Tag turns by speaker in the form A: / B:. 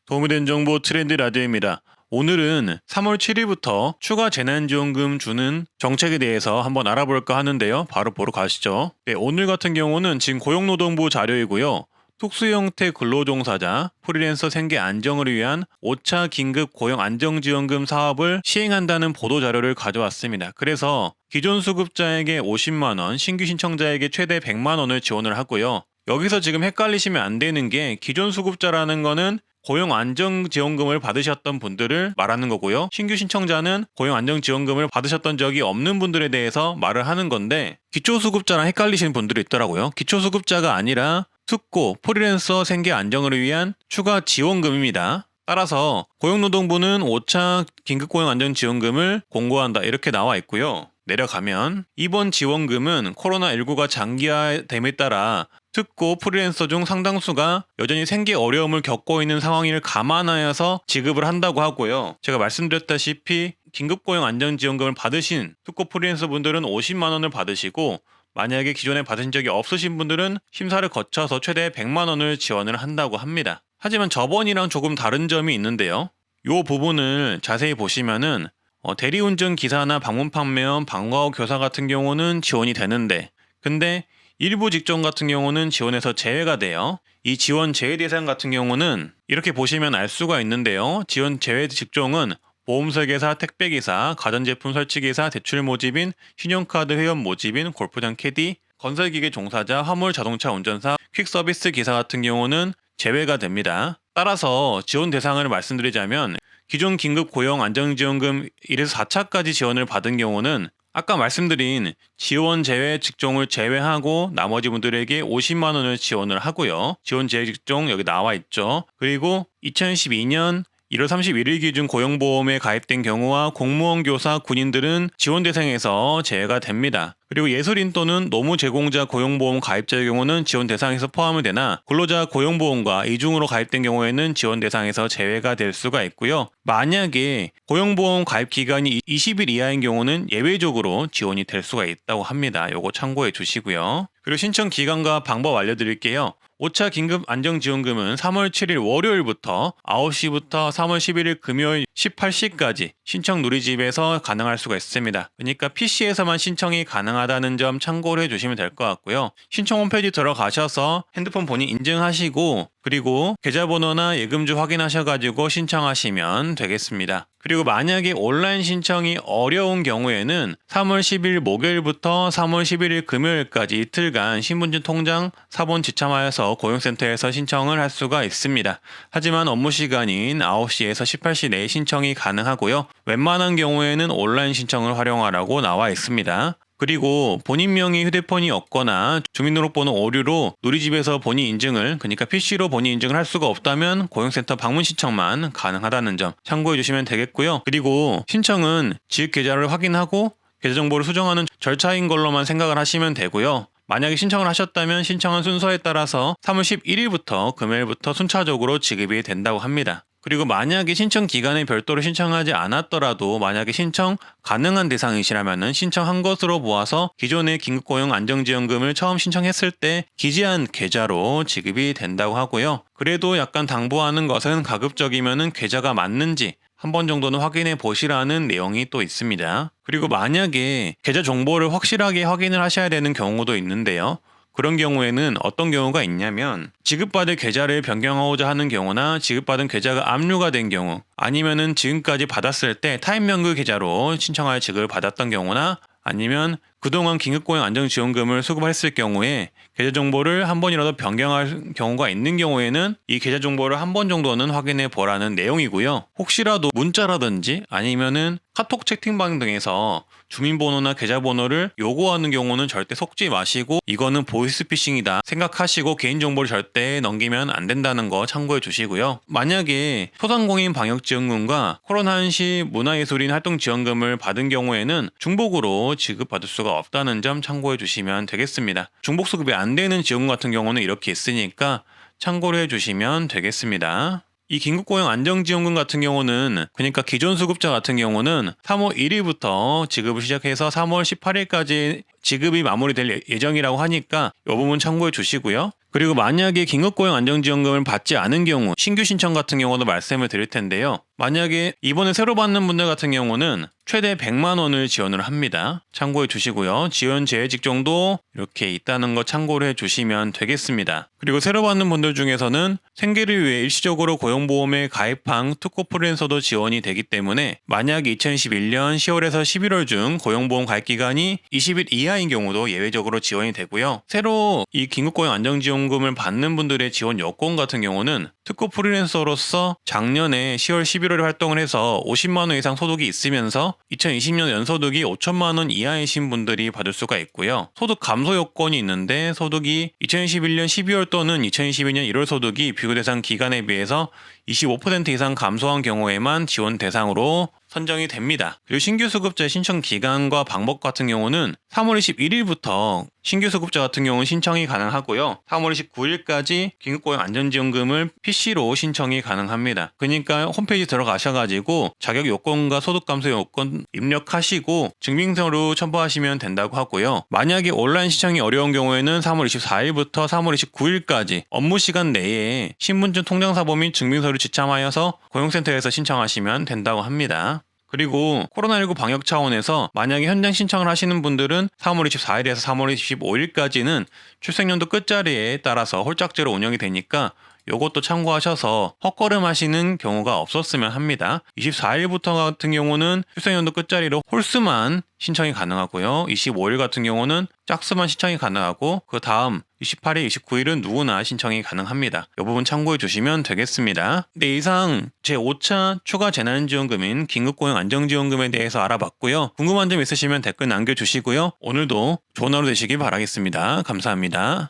A: 도움이 된 정보 트렌드 라디오입니다. 오늘은 3월 7일부터 추가 재난지원금 주는 정책에 대해서 한번 알아볼까 하는데요. 바로 보러 가시죠. 네, 오늘 같은 경우는 지금 고용노동부 자료이고요. 특수형태 근로종사자, 프리랜서 생계 안정을 위한 5차 긴급 고용 안정지원금 사업을 시행한다는 보도자료를 가져왔습니다. 그래서 기존 수급자에게 50만 원, 신규 신청자에게 최대 100만 원을 지원을 하고요. 여기서 지금 헷갈리시면 안 되는 게 기존 수급자라는 거는 고용안정지원금을 받으셨던 분들을 말하는 거고요. 신규 신청자는 고용안정지원금을 받으셨던 적이 없는 분들에 대해서 말을 하는 건데 기초수급자랑 헷갈리시는 분들이 있더라고요. 기초수급자가 아니라 특고, 프리랜서 생계 안정을 위한 추가 지원금입니다. 따라서 고용노동부는 5차 긴급고용안정지원금을 공고한다 이렇게 나와 있고요. 내려가면 이번 지원금은 코로나19가 장기화됨에 따라 특고 프리랜서 중 상당수가 여전히 생계 어려움을 겪고 있는 상황을 감안하여서 지급을 한다고 하고요. 제가 말씀드렸다시피 긴급고용 안정지원금을 받으신 특고 프리랜서 분들은 50만 원을 받으시고 만약에 기존에 받으신 적이 없으신 분들은 심사를 거쳐서 최대 100만 원을 지원을 한다고 합니다. 하지만 저번이랑 조금 다른 점이 있는데요. 이 부분을 자세히 보시면은 대리운전 기사나 방문 판매원, 방과후 교사 같은 경우는 지원이 되는데 근데 일부 직종 같은 경우는 지원에서 제외가 돼요. 이 지원 제외 대상 같은 경우는 이렇게 보시면 알 수가 있는데요. 지원 제외 직종은 보험설계사, 택배기사, 가전제품 설치기사, 대출 모집인, 신용카드 회원 모집인, 골프장 캐디, 건설기계 종사자, 화물 자동차 운전사, 퀵서비스 기사 같은 경우는 제외가 됩니다. 따라서 지원 대상을 말씀드리자면 기존 긴급 고용 안정지원금 1에서 4차까지 지원을 받은 경우는 아까 말씀드린 지원 제외 직종을 제외하고 나머지 분들에게 50만 원을 지원을 하고요. 지원 제외 직종 여기 나와 있죠. 그리고 2012년 1월 31일 기준 고용보험에 가입된 경우와 공무원, 교사, 군인들은 지원 대상에서 제외가 됩니다. 그리고 예술인 또는 노무 제공자 고용보험 가입자의 경우는 지원 대상에서 포함이 되나 근로자 고용보험과 이중으로 가입된 경우에는 지원 대상에서 제외가 될 수가 있고요. 만약에 고용보험 가입 기간이 20일 이하인 경우는 예외적으로 지원이 될 수가 있다고 합니다. 요거 참고해 주시고요. 그리고 신청 기간과 방법 알려드릴게요. 5차 긴급 안정지원금은 3월 7일 월요일부터 9시부터 3월 11일 금요일 18시까지 신청 누리집에서 가능할 수가 있습니다. 그러니까 PC에서만 신청이 가능하다는 점 참고를 해주시면 될 것 같고요. 신청 홈페이지 들어가셔서 핸드폰 본인 인증하시고 그리고 계좌번호나 예금주 확인하셔가지고 신청하시면 되겠습니다. 그리고 만약에 온라인 신청이 어려운 경우에는 3월 10일 목요일부터 3월 11일 금요일까지 이틀간 신분증 통장 사본 지참하여서 고용센터에서 신청을 할 수가 있습니다. 하지만 업무 시간인 9시에서 18시 내에 신청이 가능하고요. 웬만한 경우에는 온라인 신청을 활용하라고 나와 있습니다. 그리고 본인 명의 휴대폰이 없거나 주민등록번호 오류로 누리집에서 본인 인증을 그러니까 PC로 본인 인증을 할 수가 없다면 고용센터 방문 신청만 가능하다는 점 참고해 주시면 되겠고요. 그리고 신청은 지역 계좌를 확인하고 계좌 정보를 수정하는 절차인 걸로만 생각을 하시면 되고요. 만약에 신청을 하셨다면 신청한 순서에 따라서 3월 11일부터 금요일부터 순차적으로 지급이 된다고 합니다. 그리고 만약에 신청 기간에 별도로 신청하지 않았더라도 만약에 신청 가능한 대상이시라면 신청한 것으로 보아서 기존의 긴급고용 안정지원금을 처음 신청했을 때 기재한 계좌로 지급이 된다고 하고요. 그래도 약간 당부하는 것은 가급적이면 계좌가 맞는지 한 번 정도는 확인해 보시라는 내용이 또 있습니다. 그리고 만약에 계좌 정보를 확실하게 확인을 하셔야 되는 경우도 있는데요. 그런 경우에는 어떤 경우가 있냐면 지급받을 계좌를 변경하고자 하는 경우나 지급받은 계좌가 압류가 된 경우 아니면은 지금까지 받았을 때 타임연금 계좌로 신청하여 지급을 받았던 경우나 아니면 그동안 긴급고용 안정지원금을 수급했을 경우에 계좌 정보를 한 번이라도 변경할 경우가 있는 경우에는 이 계좌 정보를 한 번 정도는 확인해 보라는 내용이고요. 혹시라도 문자라든지 아니면은 카톡 채팅방 등에서 주민번호나 계좌번호를 요구하는 경우는 절대 속지 마시고 이거는 보이스피싱이다 생각하시고 개인정보를 절대 넘기면 안 된다는 거 참고해 주시고요. 만약에 소상공인 방역지원금과 코로나 한시 문화예술인 활동지원금을 받은 경우에는 중복으로 지급받을 수가 없다는 점 참고해 주시면 되겠습니다. 중복 수급이 안 되는 지원금 같은 경우는 이렇게 있으니까 참고를 해주시면 되겠습니다. 이 긴급고용 안정지원금 같은 경우는 그러니까 기존 수급자 같은 경우는 3월 1일부터 지급을 시작해서 3월 18일까지 지급이 마무리될 예정이라고 하니까 이 부분 참고해 주시고요. 그리고 만약에 긴급고용 안정지원금을 받지 않은 경우 신규 신청 같은 경우도 말씀을 드릴 텐데요. 만약에 이번에 새로 받는 분들 같은 경우는 최대 100만 원을 지원을 합니다. 참고해 주시고요. 지원 제해 직종도 이렇게 있다는 거 참고를 해 주시면 되겠습니다. 그리고 새로 받는 분들 중에서는 생계를 위해 일시적으로 고용보험에 가입한 특고 프리랜서도 지원이 되기 때문에 만약에 2021년 10월에서 11월 중 고용보험 가입 기간이 20일 이하인 경우도 예외적으로 지원이 되고요. 새로 이 긴급고용 안정지원금을 받는 분들의 지원 요건 같은 경우는 특고 프리랜서로서 작년에 10월, 11월에 활동을 해서 50만 원 이상 소득이 있으면서 2020년 연소득이 5천만 원 이하이신 분들이 받을 수가 있고요. 소득 감소 요건이 있는데 소득이 2021년 12월 또는 2022년 1월 소득이 비교 대상 기간에 비해서 25% 이상 감소한 경우에만 지원 대상으로 선정이 됩니다. 그리고 신규 수급자 신청 기간과 방법 같은 경우는 3월 21일부터 신규 수급자 같은 경우는 신청이 가능하고요. 3월 29일까지 긴급고용 안정지원금을 PC로 신청이 가능합니다. 그러니까 홈페이지 들어가셔가지고 자격 요건과 소득 감소 요건 입력하시고 증빙서로 첨부하시면 된다고 하고요. 만약에 온라인 신청이 어려운 경우에는 3월 24일부터 3월 29일까지 업무 시간 내에 신분증 통장사본 및 증빙서를 지참하여서 고용센터에서 신청하시면 된다고 합니다. 그리고 코로나19 방역 차원에서 만약에 현장 신청을 하시는 분들은 3월 24일에서 3월 25일까지는 출생연도 끝자리에 따라서 홀짝제로 운영이 되니까 요것도 참고하셔서 헛걸음 하시는 경우가 없었으면 합니다. 24일부터 같은 경우는 출생연도 끝자리로 홀수만 신청이 가능하고요. 25일 같은 경우는 짝수만 신청이 가능하고 그 다음 28일, 29일은 누구나 신청이 가능합니다. 이 부분 참고해 주시면 되겠습니다. 네, 이상 제5차 추가 재난지원금인 긴급고용 안정지원금에 대해서 알아봤고요. 궁금한 점 있으시면 댓글 남겨주시고요. 오늘도 좋은 하루 되시길 바라겠습니다. 감사합니다.